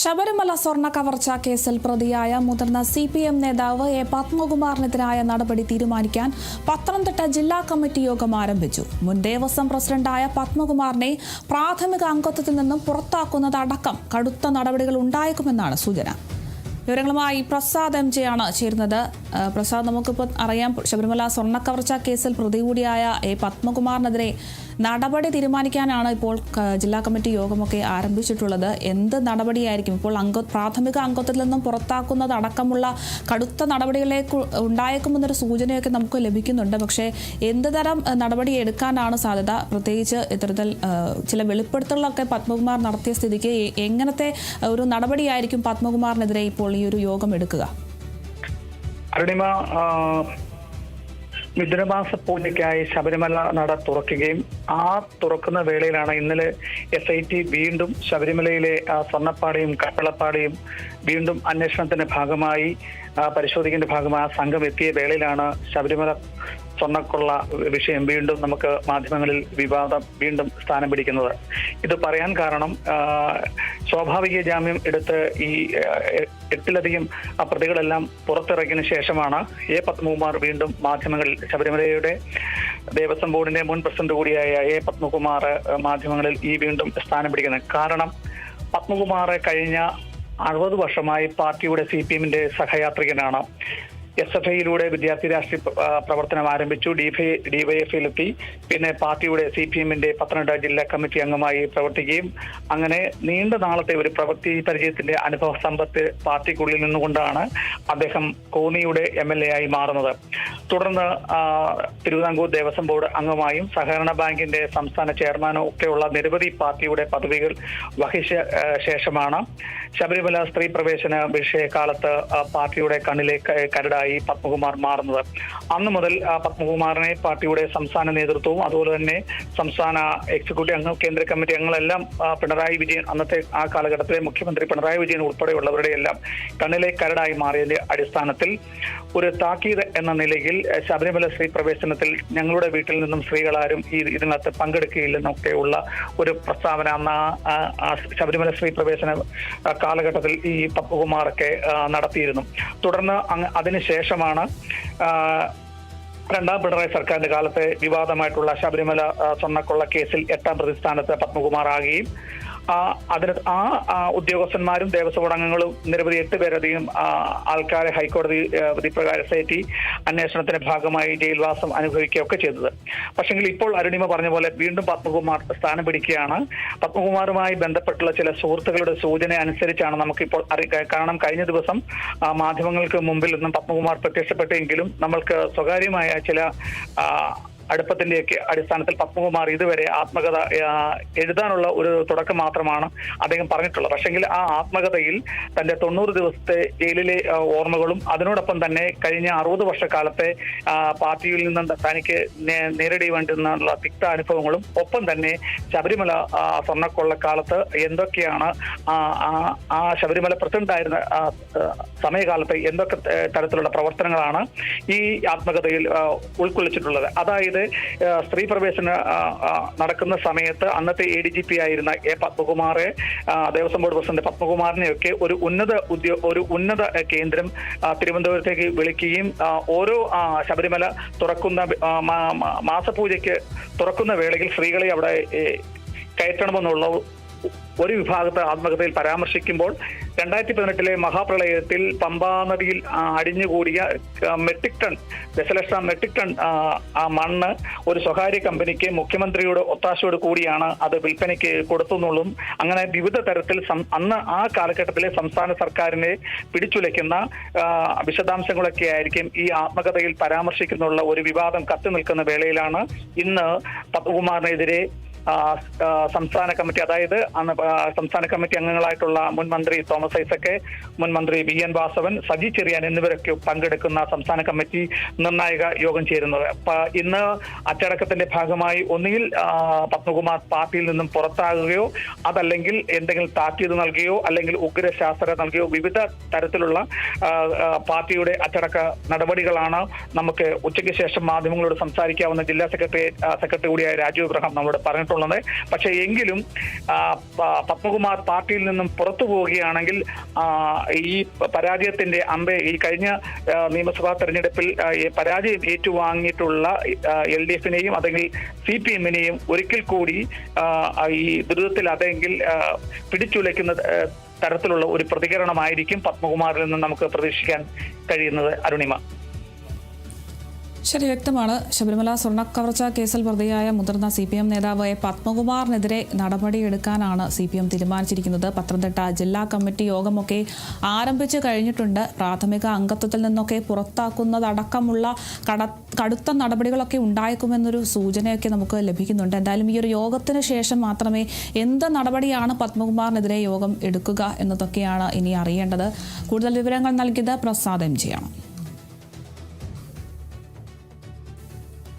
ശബരിമല സ്വർണ്ണ കവർച്ചാ കേസിൽ പ്രതിയായ മുതിർന്ന CPM നേതാവ് എ പത്മകുമാറിനെതിരായ നടപടി തീരുമാനിക്കാൻ പത്തനംതിട്ട ജില്ലാ കമ്മിറ്റി യോഗം ആരംഭിച്ചു. മുൻ ദേവസ്വം പ്രസിഡന്റായ പത്മകുമാറിനെ പ്രാഥമിക അംഗത്വത്തിൽ നിന്നും പുറത്താക്കുന്നതടക്കം കടുത്ത നടപടികൾ ഉണ്ടായേക്കുമെന്നാണ് സൂചന. വിവരങ്ങളുമായി പ്രസാദ് MJ ആണ് ചേരുന്നത്. പ്രസാദ്, നമുക്കിപ്പോൾ അറിയാം, ശബരിമല സ്വർണ്ണ കവർച്ചാ കേസിൽ പ്രതി കൂടിയായ എ പത്മകുമാറിനെതിരെ നടപടി തീരുമാനിക്കാനാണ് ഇപ്പോൾ ജില്ലാ കമ്മിറ്റി യോഗമൊക്കെ ആരംഭിച്ചിട്ടുള്ളത്. എന്ത് നടപടിയായിരിക്കും ഇപ്പോൾ? പ്രാഥമിക അംഗത്വത്തിൽ നിന്നും പുറത്താക്കുന്നതടക്കമുള്ള കടുത്ത നടപടികളിലേക്ക് ഉണ്ടായേക്കുമെന്നൊരു സൂചനയൊക്കെ നമുക്ക് ലഭിക്കുന്നുണ്ട്. പക്ഷേ എന്ത് തരം നടപടി എടുക്കാനാണ് സാധ്യത? പ്രത്യേകിച്ച് ഇത്തരത്തിൽ ചില വെളിപ്പെടുത്തലുകളൊക്കെ പത്മകുമാർ നടത്തിയ സ്ഥിതിക്ക് എങ്ങനത്തെ ഒരു നടപടിയായിരിക്കും പത്മകുമാറിനെതിരെ ഇപ്പോൾ ഈ ഒരു യോഗം എടുക്കുക? അരുണിമ, മിഥുനമാസ പൂജയ്ക്കായി ശബരിമല നട തുറക്കുകയും ആ തുറക്കുന്ന വേളയിലാണ് ഇന്നലെ SIT വീണ്ടും ശബരിമലയിലെ സ്വർണ്ണപ്പാടിയും കട്ടളപ്പാടിയും വീണ്ടും അന്വേഷണത്തിന്റെ ഭാഗമായി പരിശോധിക്കുന്ന ഭാഗമായി സംഘം എത്തിയ വേളയിലാണ് ശബരിമല സ്വർണ്ണക്കൊള്ള വിഷയം വീണ്ടും നമുക്ക് മാധ്യമങ്ങളിൽ വിവാദം വീണ്ടും സ്ഥാനം പിടിക്കുന്നത്. ഇത് പറയാൻ കാരണം സ്വാഭാവിക ജാമ്യം എടുത്ത് ഈ 8ലധികം പ്രതികളെല്ലാം പുറത്തിറങ്ങിയതിനു ശേഷമാണ് എ പത്മകുമാർ വീണ്ടും മാധ്യമങ്ങളിൽ, ശബരിമലയുടെ ദേവസ്വം ബോർഡിന്റെ മുൻ പ്രസിഡന്റ് കൂടിയായ എ പത്മകുമാർ മാധ്യമങ്ങളിൽ ഈ വീണ്ടും സ്ഥാനം പിടിക്കുന്നത്. കാരണം പത്മകുമാർ കഴിഞ്ഞ 60 വർഷമായി പാർട്ടിയുടെ CPMന്റെ സഹയാത്രികനാണ്. SFIയിലൂടെ വിദ്യാർത്ഥി രാഷ്ട്രീയ പ്രവർത്തനം ആരംഭിച്ചു. DYFയിലെത്തി. പിന്നെ പാർട്ടിയുടെ CPMന്റെ പത്തനംതിട്ട ജില്ലാ കമ്മിറ്റി അംഗമായി പ്രവർത്തിക്കുകയും അങ്ങനെ നീണ്ട നാളത്തെ ഒരു പ്രവൃത്തി പരിചയത്തിന്റെ അനുഭവ സമ്പത്ത് പാർട്ടിക്കുള്ളിൽ നിന്നുകൊണ്ടാണ് അദ്ദേഹം കോന്നിയുടെ MLA ആയി മാറുന്നത്. തുടർന്ന് തിരുവിതാംകൂർ ദേവസ്വം ബോർഡ് അംഗമായും സഹകരണ ബാങ്കിന്റെ സംസ്ഥാന ചെയർമാനും ഒക്കെയുള്ള നിരവധി പാർട്ടിയുടെ പദവികൾ വഹിച്ച ശേഷമാണ് ശബരിമല സ്ത്രീ പ്രവേശന വിഷയകാലത്ത് പാർട്ടിയുടെ കണ്ണിലെ കരടായി പത്മകുമാർ മാറുന്നത്. അന്നു മുതൽ പത്മകുമാറിനെ പാർട്ടിയുടെ സംസ്ഥാന നേതൃത്വവും അതുപോലെ തന്നെ സംസ്ഥാന എക്സിക്യൂട്ടീവ് അംഗം, കേന്ദ്ര കമ്മിറ്റി അംഗങ്ങളെല്ലാം പിണറായി വിജയൻ, അന്നത്തെ ആ കാലഘട്ടത്തിലെ മുഖ്യമന്ത്രി പിണറായി വിജയൻ ഉൾപ്പെടെയുള്ളവരുടെ എല്ലാം കണ്ണിലെ കരടായി മാറിയതിന്റെ അടിസ്ഥാനത്തിൽ ഒരു താക്കീത് എന്ന നിലയിൽ ശബരിമല സ്ത്രീ പ്രവേശനത്തിൽ ഞങ്ങളുടെ വീട്ടിൽ നിന്നും സ്ത്രീകളാരും ഇതിനകത്ത് പങ്കെടുക്കുകയില്ലെന്നൊക്കെയുള്ള ഒരു പ്രസ്താവന അന്ന് ശബരിമല സ്ത്രീ പ്രവേശന കാലഘട്ടത്തിൽ ഈ പത്മകുമാറൊക്കെ നടത്തിയിരുന്നു. തുടർന്ന് അതിനുശേഷമാണ് രണ്ടാം പിണറായി സർക്കാരിന്റെ കാലത്തെ വിവാദമായിട്ടുള്ള ശബരിമല സ്വർണ്ണക്കൊള്ള കേസിൽ 8ാം പ്രതിസ്ഥാനത്ത് പത്മകുമാർ ആകുകയും അതിന് ഉദ്യോഗസ്ഥന്മാരും ദേവസ്വം ബോർഡ് അംഗങ്ങളും നിരവധി 8 പേരധികം ആൾക്കാരെ ഹൈക്കോടതി വിധിപ്രകാരം SIT അന്വേഷണത്തിന്റെ ഭാഗമായി ജയിൽവാസം അനുഭവിക്കുകയൊക്കെ ചെയ്തത്. പക്ഷെങ്കിൽ ഇപ്പോൾ അരുണിമ പറഞ്ഞ പോലെ വീണ്ടും പത്മകുമാർ സ്ഥാനം പിടിക്കുകയാണ്. പത്മകുമാറുമായി ബന്ധപ്പെട്ടുള്ള ചില സുഹൃത്തുക്കളുടെ സൂചന അനുസരിച്ചാണ് നമുക്കിപ്പോൾ കാരണം കഴിഞ്ഞ ദിവസം മാധ്യമങ്ങൾക്ക് മുമ്പിൽ നിന്നും പത്മകുമാർ പ്രത്യക്ഷപ്പെട്ടെങ്കിലും നമ്മൾക്ക് സ്വകാര്യമായ ചില അടുപ്പത്തിന്റെയൊക്കെ അടിസ്ഥാനത്തിൽ പത്മകുമാർ ഇതുവരെ ആത്മകഥ എഴുതാനുള്ള ഒരു തുടക്കം മാത്രമാണ് അദ്ദേഹം പറഞ്ഞിട്ടുള്ളത്. പക്ഷെങ്കിൽ ആ ആത്മകഥയിൽ തന്റെ 90 ദിവസത്തെ ജയിലിലെ ഓർമ്മകളും അതിനോടൊപ്പം തന്നെ കഴിഞ്ഞ 60 വർഷക്കാലത്തെ പാർട്ടിയിൽ നിന്നും തനിക്ക് നേരിടേണ്ടിവന്നിരുന്ന തിക്ത അനുഭവങ്ങളും ഒപ്പം തന്നെ ശബരിമല സ്വർണ്ണക്കൊള്ളക്കാലത്ത് എന്തൊക്കെയാണ് ആ ശബരിമല പ്രസിഡന്റായിരുന്ന സമയകാലത്ത് എന്തൊക്കെ തരത്തിലുള്ള പ്രവർത്തനങ്ങളാണ് ഈ ആത്മകഥയിൽ ഉൾക്കൊള്ളിച്ചിട്ടുള്ളത്. അതായത് സ്ത്രീ പ്രവേശന നടക്കുന്ന സമയത്ത് അന്നത്തെ ADGP ആയിരുന്ന എ പത്മകുമാറെ, ദേവസ്വം ബോർഡ് പ്രസിഡന്റ് പത്മകുമാറിനെയൊക്കെ ഒരു ഉന്നത കേന്ദ്രം തിരുവനന്തപുരത്തേക്ക് വിളിക്കുകയും ഓരോ ശബരിമല തുറക്കുന്ന മാസപൂജയ്ക്ക് തുറക്കുന്ന വേളയിൽ സ്ത്രീകളെ അവിടെ കയറ്റണമെന്നുള്ള ഒരു വിഭാഗത്തെ ആത്മകഥയിൽ പരാമർശിക്കുമ്പോൾ 2018 മഹാപ്രളയത്തിൽ പമ്പാ നദിയിൽ അടിഞ്ഞുകൂടിയ ദശലക്ഷം മെട്രിക് ടൺ മണ്ണ് ഒരു സ്വകാര്യ കമ്പനിക്ക് മുഖ്യമന്ത്രിയുടെ ഒത്താശയോട് കൂടിയാണ് അത് വിൽപ്പനയ്ക്ക് കൊടുത്തുന്നുള്ളതും അങ്ങനെ വിവിധ തരത്തിൽ അന്ന് ആ കാലഘട്ടത്തിലെ സംസ്ഥാന സർക്കാരിനെ പിടിച്ചുലയ്ക്കുന്ന വിശദാംശങ്ങളൊക്കെ ആയിരിക്കും ഈ ആത്മകഥയിൽ പരാമർശിക്കുന്നുള്ള ഒരു വിവാദം കത്തി നിൽക്കുന്ന വേളയിലാണ് ഇന്ന് പത്മകുമാറിനെതിരെ സംസ്ഥാന കമ്മിറ്റി, അതായത് സംസ്ഥാന കമ്മിറ്റി അംഗങ്ങളായിട്ടുള്ള മുൻ മന്ത്രി തോമസ് ഐസക്, മുൻ മന്ത്രി VN വാസവൻ, സജി ചെറിയാൻ എന്നിവരൊക്കെ പങ്കെടുക്കുന്ന സംസ്ഥാന കമ്മിറ്റി നിർണായക യോഗം ചേരുന്നത്. ഇന്ന് അച്ചടക്കത്തിന്റെ ഭാഗമായി ഒന്നുകിൽ പത്മകുമാർ പാർട്ടിയിൽ നിന്നും പുറത്താകുകയോ അതല്ലെങ്കിൽ എന്തെങ്കിലും താക്കീത് നൽകുകയോ അല്ലെങ്കിൽ ഉഗ്രശാസ്ത്ര നൽകുകയോ വിവിധ തരത്തിലുള്ള പാർട്ടിയുടെ അച്ചടക്ക നടപടികളാണ് നമുക്ക് ഉച്ചയ്ക്ക് ശേഷം മാധ്യമങ്ങളോട് സംസാരിക്കാവുന്ന ജില്ലാ സെക്രട്ടറി കൂടിയായ രാജു ഇബ്രഹാം നമ്മോട് പറഞ്ഞിട്ടുള്ളത്. പറഞ്ഞിട്ടുള്ളത്. പക്ഷേ എങ്കിലും പത്മകുമാർ പാർട്ടിയിൽ നിന്നും പുറത്തു പോവുകയാണെങ്കിൽ ഈ പരാജയത്തിന്റെ ഈ കഴിഞ്ഞ നിയമസഭാ തെരഞ്ഞെടുപ്പിൽ പരാജയം ഏറ്റുവാങ്ങിയിട്ടുള്ള LDF-നെയും അല്ലെങ്കിൽ CPM-നെയും ഒരിക്കൽ കൂടി ഈ ദുരിതത്തിൽ അതെങ്കിൽ പിടിച്ചുലയ്ക്കുന്ന തരത്തിലുള്ള ഒരു പ്രതികരണമായിരിക്കും പത്മകുമാറിൽ നിന്ന് നമുക്ക് പ്രതീക്ഷിക്കാൻ കഴിയുന്നത്. അരുണിമ. ശരി, വ്യക്തമാണ്. ശബരിമല സ്വർണ്ണക്കവർച്ച കേസിൽ പ്രതിയായ മുതിർന്ന CPM നേതാവ് പത്മകുമാറിനെതിരെ നടപടിയെടുക്കാനാണ് CPM തീരുമാനിച്ചിരിക്കുന്നത്. പത്തനംതിട്ട ജില്ലാ കമ്മിറ്റി യോഗമൊക്കെ ആരംഭിച്ചു കഴിഞ്ഞിട്ടുണ്ട്. പ്രാഥമിക അംഗത്വത്തിൽ നിന്നൊക്കെ പുറത്താക്കുന്നതടക്കമുള്ള കടുത്ത നടപടികളൊക്കെ ഉണ്ടായേക്കുമെന്നൊരു സൂചനയൊക്കെ നമുക്ക് ലഭിക്കുന്നുണ്ട്. എന്തായാലും ഈ ഒരു യോഗത്തിന് ശേഷം മാത്രമേ എന്ത് നടപടിയാണ് പത്മകുമാറിനെതിരെ യോഗം എടുക്കുക എന്നതൊക്കെയാണ് ഇനി അറിയേണ്ടത്. കൂടുതൽ വിവരങ്ങൾ നൽകിയത് പ്രസാദ് MG ആണ്.